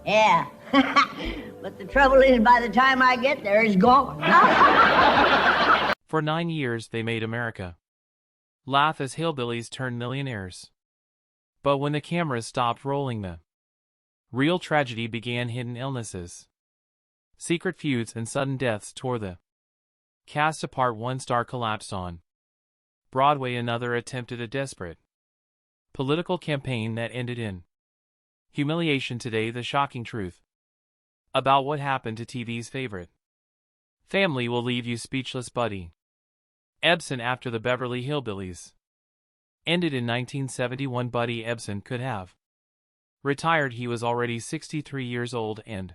Yeah. But the trouble is, by the time I get there, it's gone. For 9 years, they made America laugh as hillbillies turned millionaires. But when the cameras stopped rolling, the real tragedy began. Hidden illnesses, secret feuds, and sudden deaths tore the cast apart. One star collapsed on Broadway, another attempted a desperate political campaign that ended in humiliation. Today, the shocking truth about what happened to TV's favorite family will leave you speechless. Buddy Ebsen, after the Beverly Hillbillies ended in 1971, Buddy Ebsen could have retired. He was already 63 years old and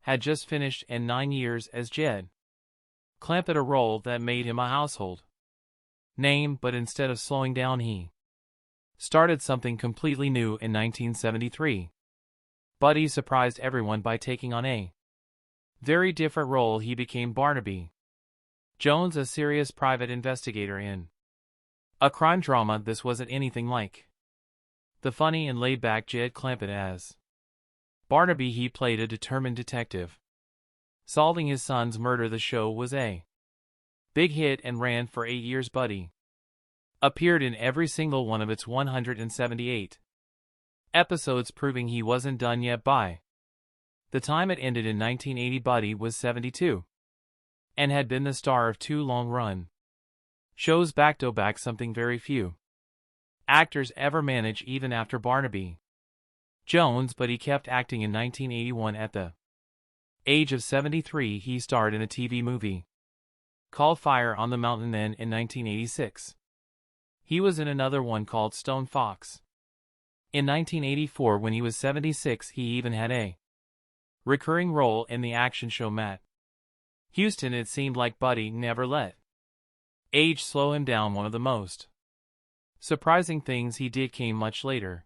had just finished 9 years as Jed Clampett, a role that made him a household name. But instead of slowing down, he started something completely new in 1973. Buddy surprised everyone by taking on a very different role. He became Barnaby Jones, a serious private investigator in a crime drama. This wasn't anything like the funny and laid-back Jed Clampett as Barnaby. He played a determined detective solving his son's murder. The show was a big hit and ran for 8 years. Buddy appeared in every single one of its 178 episodes, proving he wasn't done yet. By the time it ended in 1980, Buddy was 72 and had been the star of 2 long-run shows back-to-back, something very few actors ever manage even after Barnaby Jones. But he kept acting. In 1981, at the age of 73, he starred in a TV movie called Fire on the Mountain. Then in 1986, he was in another one called Stone Fox. In 1984, when he was 76, he even had a recurring role in the action show Matt Houston. It seemed like Buddy never let age slow him down. One of the most surprising things he did came much later.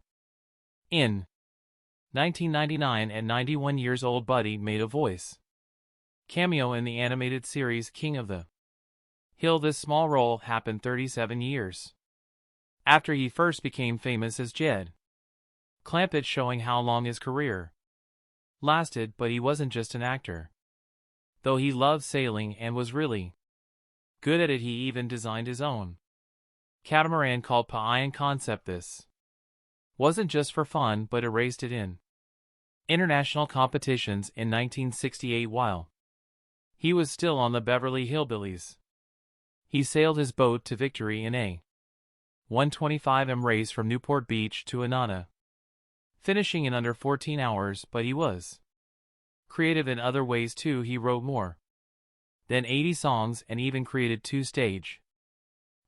In 1999, at 91 years old, Buddy made a voice cameo in the animated series King of the Hill. This small role happened 37 years after he first became famous as Jed Clampett, showing how long his career lasted. But he wasn't just an actor. Though he loved sailing and was really good at it, he even designed his own catamaran called Paian Concept. This wasn't just for fun, but raced it in international competitions. In 1968, while he was still on the Beverly Hillbillies, he sailed his boat to victory in a 125m race from Newport Beach to Anana, finishing in under 14 hours. But he was creative in other ways too. He wrote more than 80 songs and even created 2 stage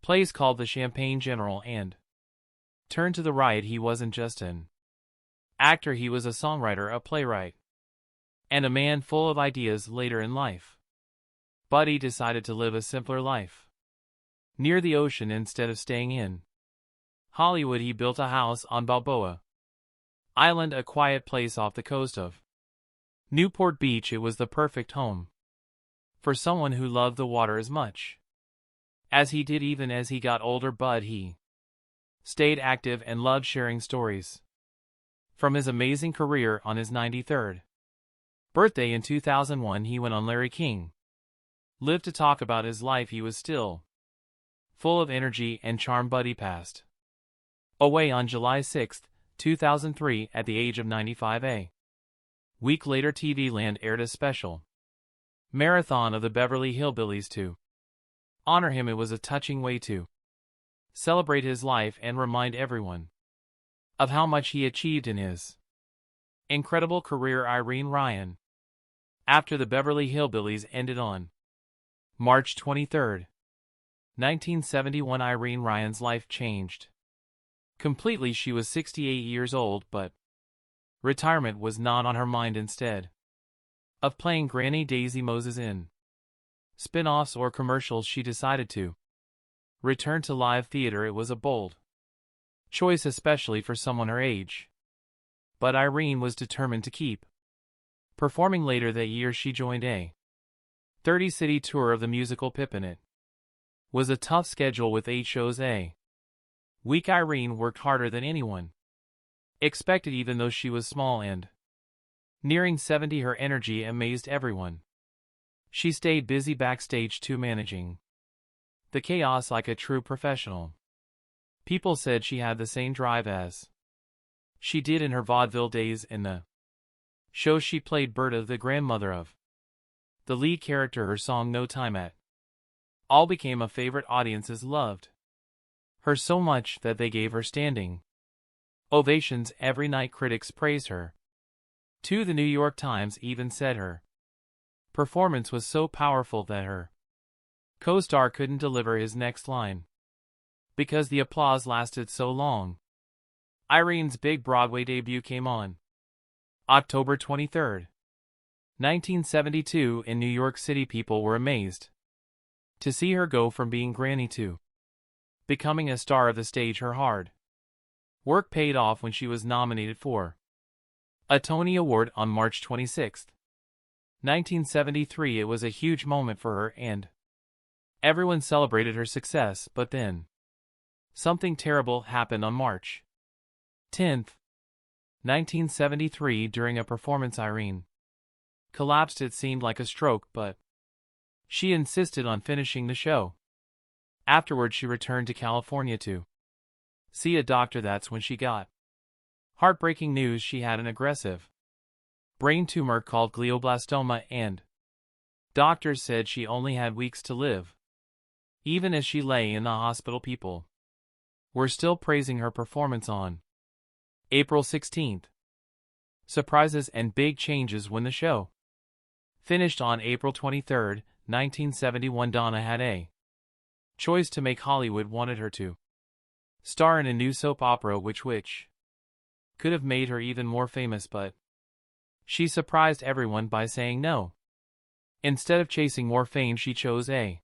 plays called The Champagne General and Turn to the Right. He wasn't just an actor, he was a songwriter, a playwright, and a man full of ideas. Later in life, Buddy decided to live a simpler life near the ocean. Instead of staying in Hollywood, he built a house on Balboa Island, a quiet place off the coast of Newport Beach. It was the perfect home for someone who loved the water as much as he did. Even as he got older, he stayed active and loved sharing stories from his amazing career. On his 93rd birthday in 2001, he went on Larry King Live to talk about his life. He was still full of energy and charm. Buddy passed away on July 6, 2003, at the age of 95. A week later, TV Land aired a special marathon of the Beverly Hillbillies to honor him. It was a touching way to celebrate his life and remind everyone of how much he achieved in his incredible career. Irene Ryan. After the Beverly Hillbillies ended on March 23, 1971, Irene Ryan's life changed completely. She was 68 years old, but retirement was not on her mind. Instead of playing Granny Daisy Moses in spin-offs or commercials, she decided to return to live theater. It was a bold choice, especially for someone her age, but Irene was determined to keep performing. Later that year, she joined a 30-city tour of the musical Pippin. It was a tough schedule with 8 shows a week. Irene worked harder than anyone expected, even though she was small and Nearing 70, her energy amazed everyone. She stayed busy backstage too, managing the chaos like a true professional. People said she had the same drive as she did in her vaudeville days. In the show she played Berta, the grandmother of the lead character. Her song No Time at All became a favorite. Audiences loved her so much that they gave her standing ovations every night. Critics praised her too. The New York Times even said her performance was so powerful that her co-star couldn't deliver his next line because the applause lasted so long. Irene's big Broadway debut came on October 23, 1972 in New York City. People were amazed to see her go from being Granny to becoming a star of the stage. Her hard work paid off when she was nominated for a Tony Award on March 26, 1973. It was a huge moment for her and everyone celebrated her success, but then something terrible happened on March 10, 1973. During a performance, Irene collapsed. It seemed like a stroke, but she insisted on finishing the show. Afterward, she returned to California to see a doctor. That's when she got heartbreaking news. She had an aggressive brain tumor called glioblastoma, and doctors said she only had weeks to live. Even as she lay in the hospital, people were still praising her performance on April 16. Surprises and big changes when the show finished on April 23, 1971. Donna had a choice to make. Hollywood wanted her to star in a new soap opera which could have made her even more famous, but she surprised everyone by saying no. Instead of chasing more fame, she chose a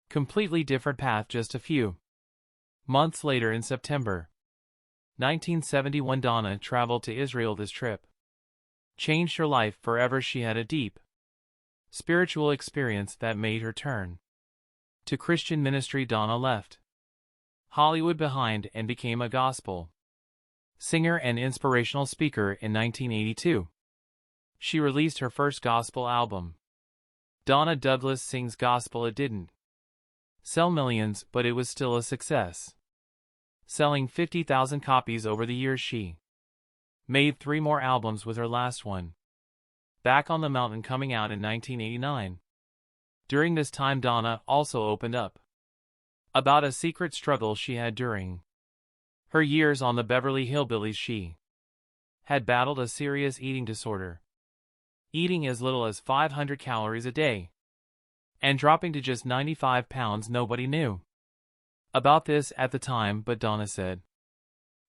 completely different path. Just a few months later, in September 1971, Donna traveled to Israel. This trip changed her life forever. She had a deep spiritual experience that made her turn to Christian ministry. Donna left Hollywood behind and became a gospel singer and inspirational speaker. In 1982, she released her first gospel album, Donna Douglas Sings Gospel. It didn't sell millions, but it was still a success, selling 50,000 copies over the years. She made 3 more albums, with her last one, Back on the Mountain, coming out in 1989. During this time, Donna also opened up about a secret struggle she had during her years on the Beverly Hillbillies. She had battled a serious eating disorder, eating as little as 500 calories a day and dropping to just 95 pounds. Nobody knew about this at the time, but Donna said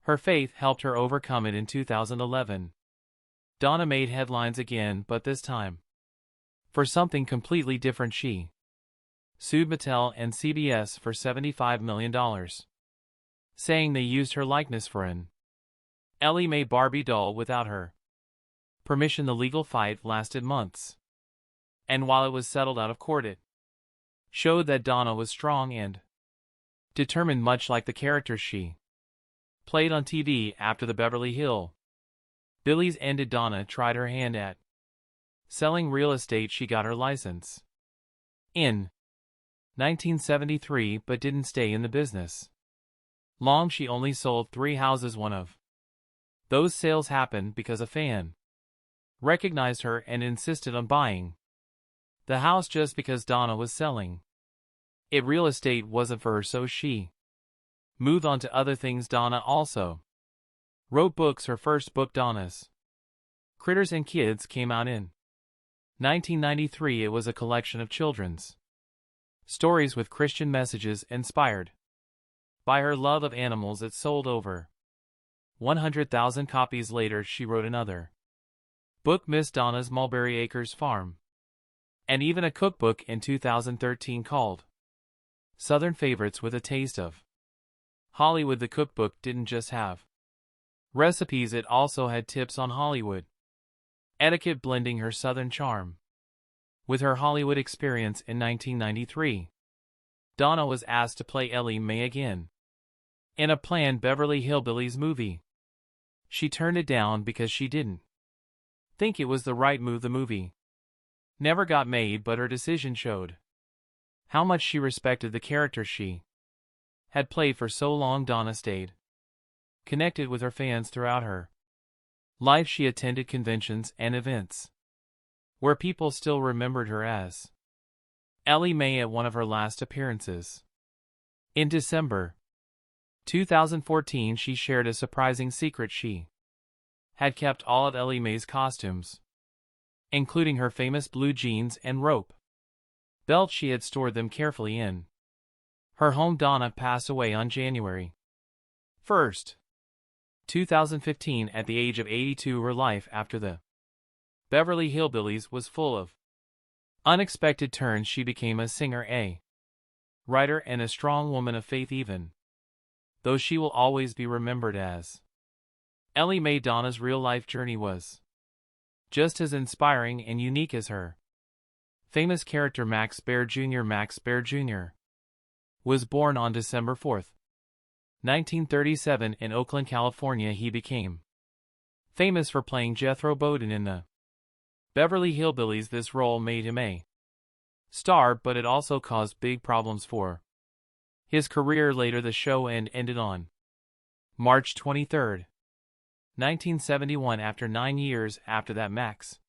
her faith helped her overcome it. In 2011, Donna made headlines again, but this time for something completely different. She sued Mattel and CBS for $75 million, saying they used her likeness for an Ellie Mae Barbie doll without her permission. The legal fight lasted months, and while it was settled out of court, it showed that Donna was strong and determined, much like the characters she played on TV. After the Beverly Hillbillies ended, Donna tried her hand at selling real estate. She got her license in 1973, but didn't stay in the business long. She only sold 3 houses. One of those sales happened because a fan recognized her and insisted on buying the house just because Donna was selling it. Real estate wasn't for her, so she moved on to other things. Donna also wrote books. Her first book, Donna's Critters and Kids, came out in 1993. It was a collection of children's stories with Christian messages inspired by her love of animals. It sold over 100,000 copies. Later, she wrote another book, Miss Donna's Mulberry Acres Farm, and even a cookbook in 2013 called Southern Favorites with a Taste of Hollywood. The cookbook didn't just have recipes, it also had tips on Hollywood etiquette, blending her Southern charm with her Hollywood experience. In 1993, Donna was asked to play Ellie Mae again in a planned Beverly Hillbillies movie. She turned it down because she didn't think it was the right move. The movie never got made, but her decision showed how much she respected the character she had played for so long. Donna stayed connected with her fans throughout her life. She attended conventions and events where people still remembered her as Ellie Mae. At one of her last appearances in December 2014, she shared a surprising secret. She had kept all of Ellie Mae's costumes, including her famous blue jeans and rope belt. She had stored them carefully in her home. Donna passed away on January 1st, 2015 at the age of 82. Her life after the Beverly Hillbillies was full of unexpected turns. She became a singer, a writer, and a strong woman of faith, even though she will always be remembered as Ellie Mae. Donna's real-life journey was just as inspiring and unique as her famous character. Max Baer Jr. Max Baer Jr. was born on December 4, 1937 in Oakland, California. He became famous for playing Jethro Bowden in the Beverly Hillbillies. This role made him a star, but it also caused big problems for his career later. The show ended on March 23, 1971. After 9 years after that, Max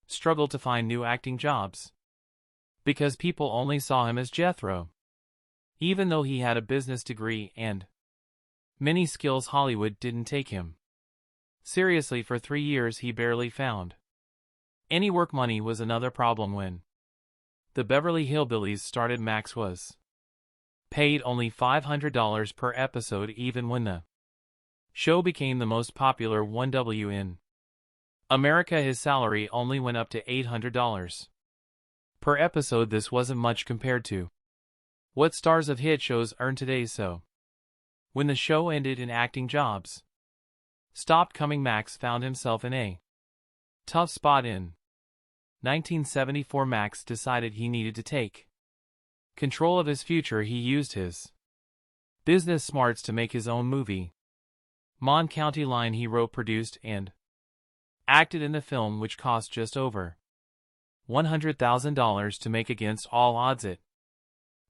struggled to find new acting jobs because people only saw him as Jethro. Even though he had a business degree and many skills, Hollywood didn't take him seriously. For 3 years he barely found any work. Money was another problem. When the Beverly Hillbillies started, Max was paid only $500 per episode. Even when the show became the most popular one in America, his salary only went up to $800 per episode. This wasn't much compared to what stars of hit shows earn today. So when the show ended and acting jobs stopped coming, Max found himself in a tough spot. In 1974, Max decided he needed to take control of his future. He used his business smarts to make his own movie, Mon County Line. He wrote, produced, and acted in the film, which cost just over $100,000 to make. Against all odds, it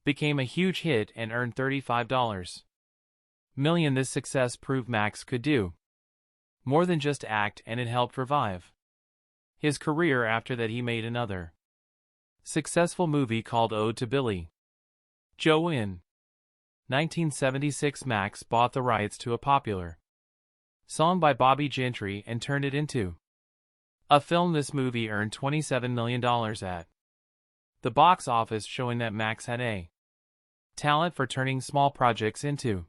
became a huge hit and earned $35 million. This success proved Max could do more than just act, and it helped revive his career. After that, he made another successful movie called Ode to Billy Joe. In 1976, Max bought the rights to a popular song by Bobby Gentry and turned it into a film. This movie earned $27 million at the box office, showing that Max had a talent for turning small projects into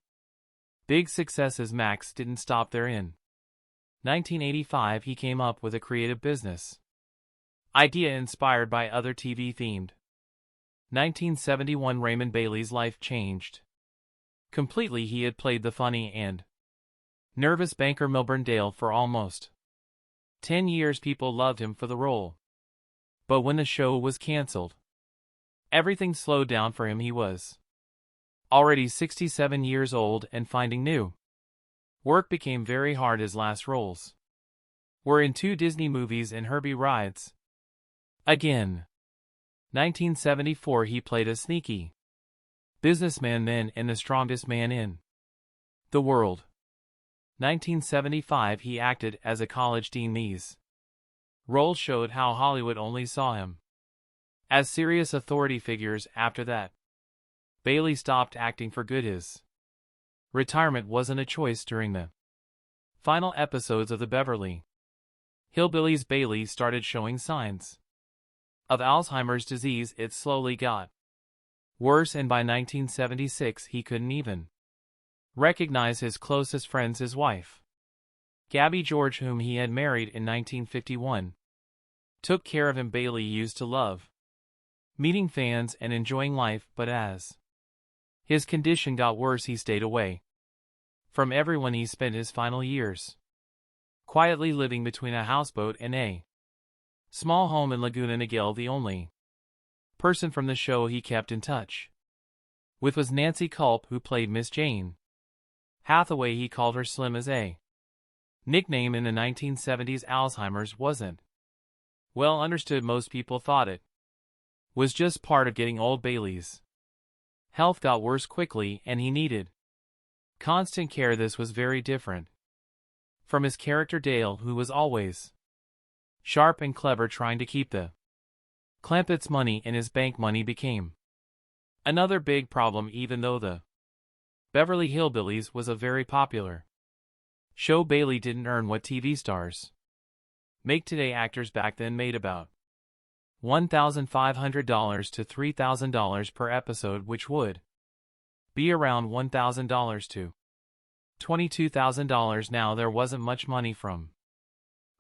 big successes. Max didn't stop there. In 1985, he came up with a creative business idea inspired by other TV-themed 1971 Raymond Bailey's life changed completely. He had played the funny and nervous banker Milburn Dale for almost 10 years. People loved him for the role. But when the show was canceled, everything slowed down for him. He was already 67 years old, and finding new work became very hard. His last roles were in 2 Disney movies and Herbie Rides Again. 1974, he played a sneaky businessman then and the strongest man in the world. 1975, he acted as a college dean. These roles showed how Hollywood only saw him as serious authority figures. After that, Bailey stopped acting for good. His retirement wasn't a choice. During the final episodes of the Beverly Hillbillies, Bailey started showing signs of Alzheimer's disease. It slowly got worse, and by 1976 he couldn't even recognize his closest friends. His wife, Gabby George, whom he had married in 1951, took care of him. Bailey used to love meeting fans and enjoying life, but as his condition got worse, he stayed away from everyone. He spent his final years quietly living between a houseboat and a small home in Laguna Niguel. The only person from the show he kept in touch with was Nancy Culp, who played Miss Jane Hathaway. He called her Slim as a Nickname in the 1970s. Alzheimer's wasn't well understood. Most people thought it was just part of getting old. Bailey's health got worse quickly and he needed constant care. This was very different from his character Dale, who was always sharp and clever, trying to keep the Clampett's money, and his bank money became another big problem. Even though the Beverly Hillbillies was a very popular show, Bailey didn't earn what TV stars make today. Actors back then made about $1,500 to $3,000 per episode, which would be around $1,000 to $22,000 now. There wasn't much money from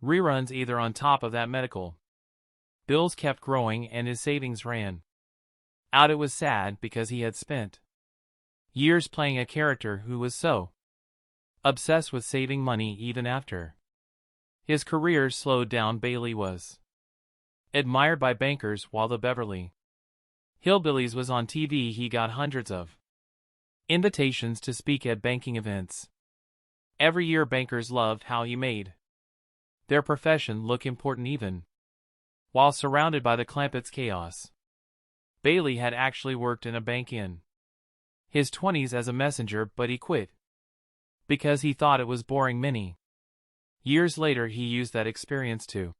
reruns either. On top of that, medical bills kept growing and his savings ran out. It was sad because he had spent years playing a character who was so obsessed with saving money. Even after his career slowed down, Bailey was admired by bankers. While the Beverly Hillbillies was on TV, he got hundreds of invitations to speak at banking events every year. Bankers loved how he made their profession look important even while surrounded by the Clampett's chaos. Bailey had actually worked in a bank in his 20s as a messenger, but he quit because he thought it was boring. Many years later, he used that experience to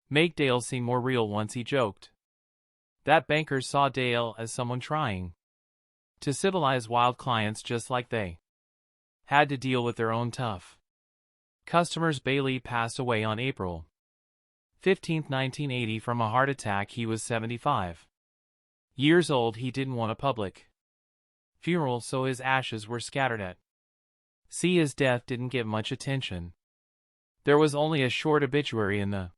make Dale seem more real. Once he joked that bankers saw Dale as someone trying to civilize wild clients just like they had to deal with their own tough customers. Bailey passed away on April 15, 1980 from a heart attack. He was 75 years old. He didn't want a public funeral, so his ashes were scattered at sea. His death didn't get much attention. There was only a short obituary in the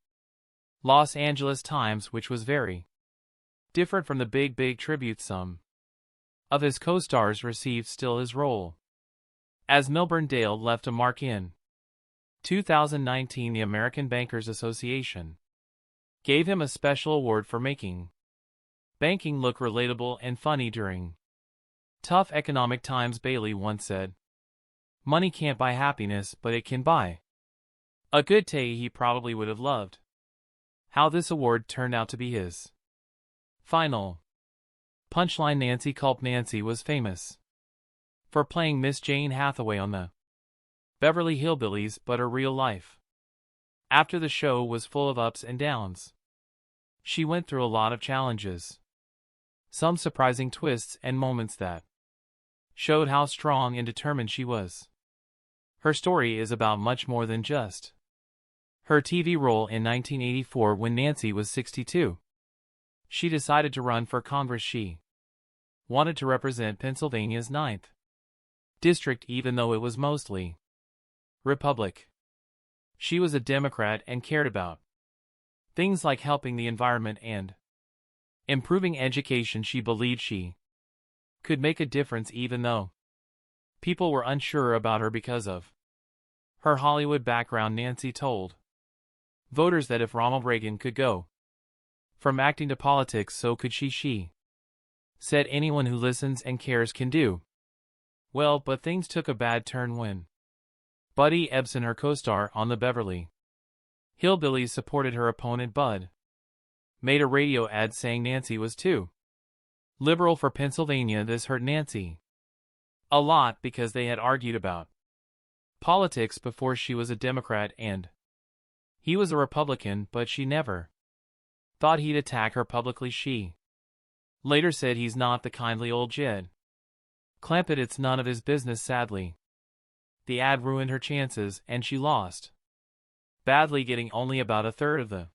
Los Angeles Times, which was very different from the big tribute some of his co-stars received. Still, his role as Milburn Dale left a mark. In 2019, the American Bankers Association gave him a special award for making banking look relatable and funny during tough economic times. Bailey once said, "Money can't buy happiness, but it can buy a good day." He probably would have loved how this award turned out to be his final punchline. Nancy Culp. Nancy was famous for playing Miss Jane Hathaway on the Beverly Hillbillies, but her real life after the show was full of ups and downs. She went through a lot of challenges, some surprising twists, and moments that showed how strong and determined she was. Her story is about much more than just her TV role. In 1984, when Nancy was 62, she decided to run for Congress. She wanted to represent Pennsylvania's 9th district, even though it was mostly Republican. She was a Democrat and cared about things like helping the environment and improving education. She believed she could make a difference even though people were unsure about her because of her Hollywood background. Nancy told voters that if Ronald Reagan could go from acting to politics, so could she. She said anyone who listens and cares can do well. But things took a bad turn when Buddy Ebsen, her co-star on the Beverly Hillbillies, supported her opponent. Bud made a radio ad saying Nancy was too liberal for Pennsylvania. This hurt Nancy a lot because they had argued about politics before. She was a Democrat and he was a Republican, but she never thought he'd attack her publicly. She later said, "He's not the kindly old Jed Clampett. It's none of his business." Sadly, the ad ruined her chances and she lost badly, getting only about a third of the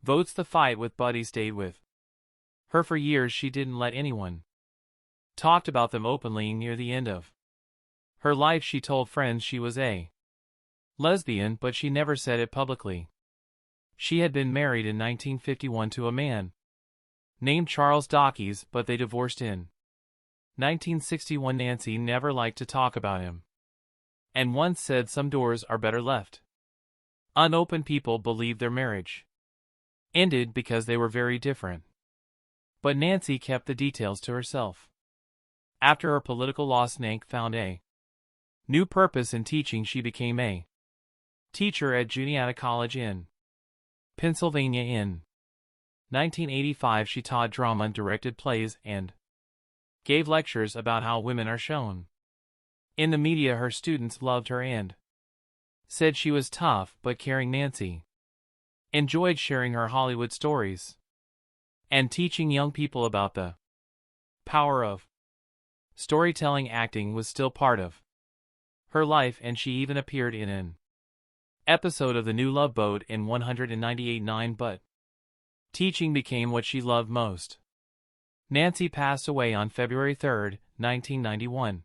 votes. The fight with Buddy stayed with her for years. She didn't let anyone talk about them openly. Near the end of her life, she told friends she was a lesbian, but she never said it publicly. She had been married in 1951 to a man named Charles Dawkins, but they divorced in 1961. Nancy never liked to talk about him and once said some doors are better left unopened. People believed their marriage ended because they were very different, but Nancy kept the details to herself. After her political loss, Nank found a new purpose in teaching. She became a Teacher at Juniata College in Pennsylvania. In 1985 she taught drama, directed plays, and gave lectures about how women are shown in the media. Her students loved her and said she was tough but caring. Nancy enjoyed sharing her Hollywood stories and teaching young people about the power of storytelling. Acting was still part of her life, and she even appeared in an episode of The New Love Boat in 198.9, but teaching became what she loved most. Nancy passed away on February 3, 1991.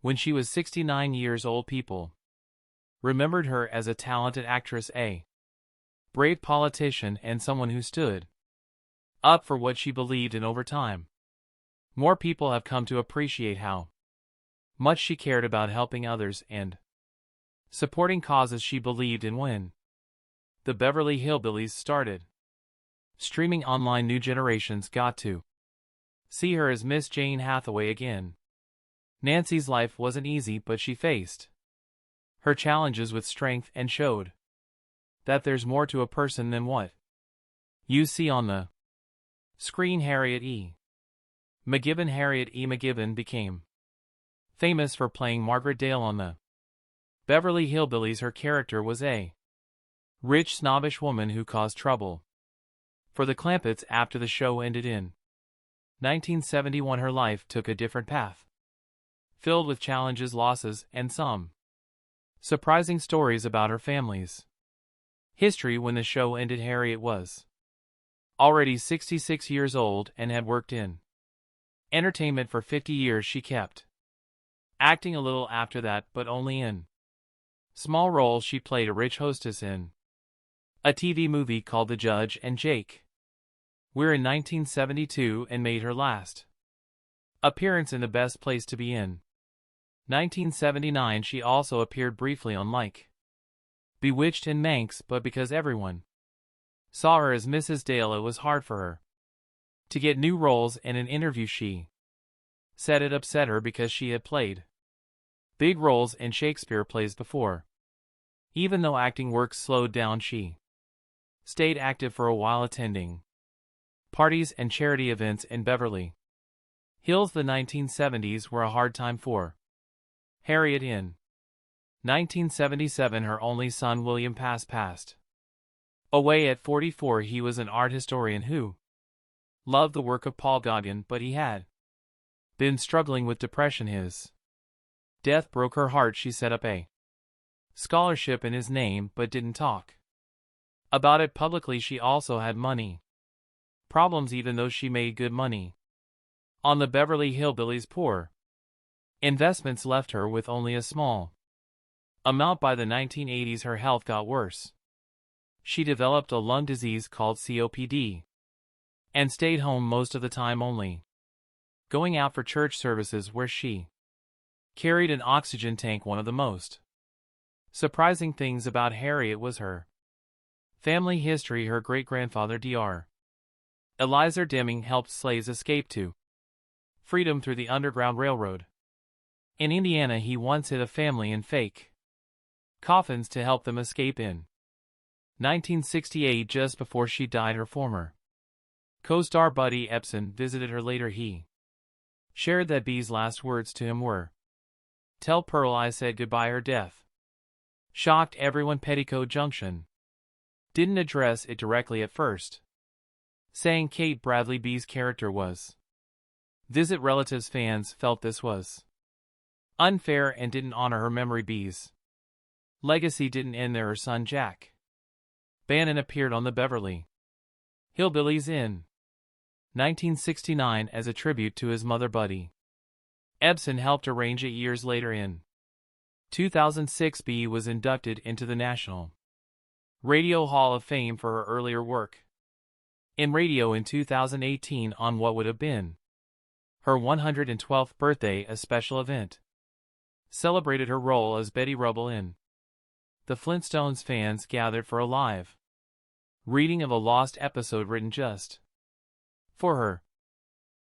When she was 69 years old, people remembered her as a talented actress, a brave politician, and someone who stood up for what she believed in. Over time, more people have come to appreciate how much she cared about helping others and supporting causes she believed in. When the Beverly Hillbillies started streaming online, new generations got to see her as Miss Jane Hathaway again. Nancy's life wasn't easy, but she faced her challenges with strength and showed that there's more to a person than what you see on the screen. Harriet E. McGibbon. Harriet E. McGibbon became famous for playing Margaret Dale on the Beverly Hillbillies. Her character was a rich, snobbish woman who caused trouble for the Clampetts. After the show ended in 1971, her life took a different path, filled with challenges, losses, and some surprising stories about her family's history. When the show ended, Harriet was already 66 years old and had worked in entertainment for 50 years. She kept acting a little after that, but only in small roles. She played a rich hostess in a TV movie called The Judge and Jake We're in 1972 and made her last appearance in The Best Place to Be In 1979. She also appeared briefly on Like Bewitched and Manx, but because everyone saw her as Mrs. Dale, it was hard for her to get new roles. In an interview, she said it upset her because she had played big roles in Shakespeare plays before. Even though acting work slowed down, she stayed active for a while, attending parties and charity events in Beverly Hills. The 1970s were a hard time for Harriet. In 1977, her only son William passed away at 44. He was an art historian who loved the work of Paul Gauguin, but he had been struggling with depression. His death broke her heart. She set up a scholarship in his name but didn't talk about it publicly. She also had money problems, even though she made good money on the Beverly Hillbillies. Poor investments left her with only a small amount. By the 1980s, her health got worse. She developed a lung disease called COPD and stayed home most of the time, only going out for church services where she carried an oxygen tank. One of the most surprising things about Harriet was her family history. Her great-grandfather Dr. Eliezer Deming helped slaves escape to freedom through the Underground Railroad. In Indiana, he once hid a family in fake coffins to help them escape. In 1968, just before she died, her former co-star Buddy Ebsen visited her later. He shared that Bee's last words to him were, "Tell Pearl I said goodbye." Her death shocked everyone. Petticoat Junction didn't address it directly at first, saying Kate Bradley Bee's character was visit relatives. Fans felt this was unfair and didn't honor her memory. Bee's legacy didn't end there. Her son Jack Bannon appeared on the Beverly Hillbillies in 1969 as a tribute to his mother. Buddy Ebsen helped arrange it years later. In 2006, Bee was inducted into the National Radio Hall of Fame for her earlier work in radio. In 2018, on what would have been her 112th birthday, a special event celebrated her role as Betty Rubble in The Flintstones. Fans gathered for a live reading of a lost episode written just for her.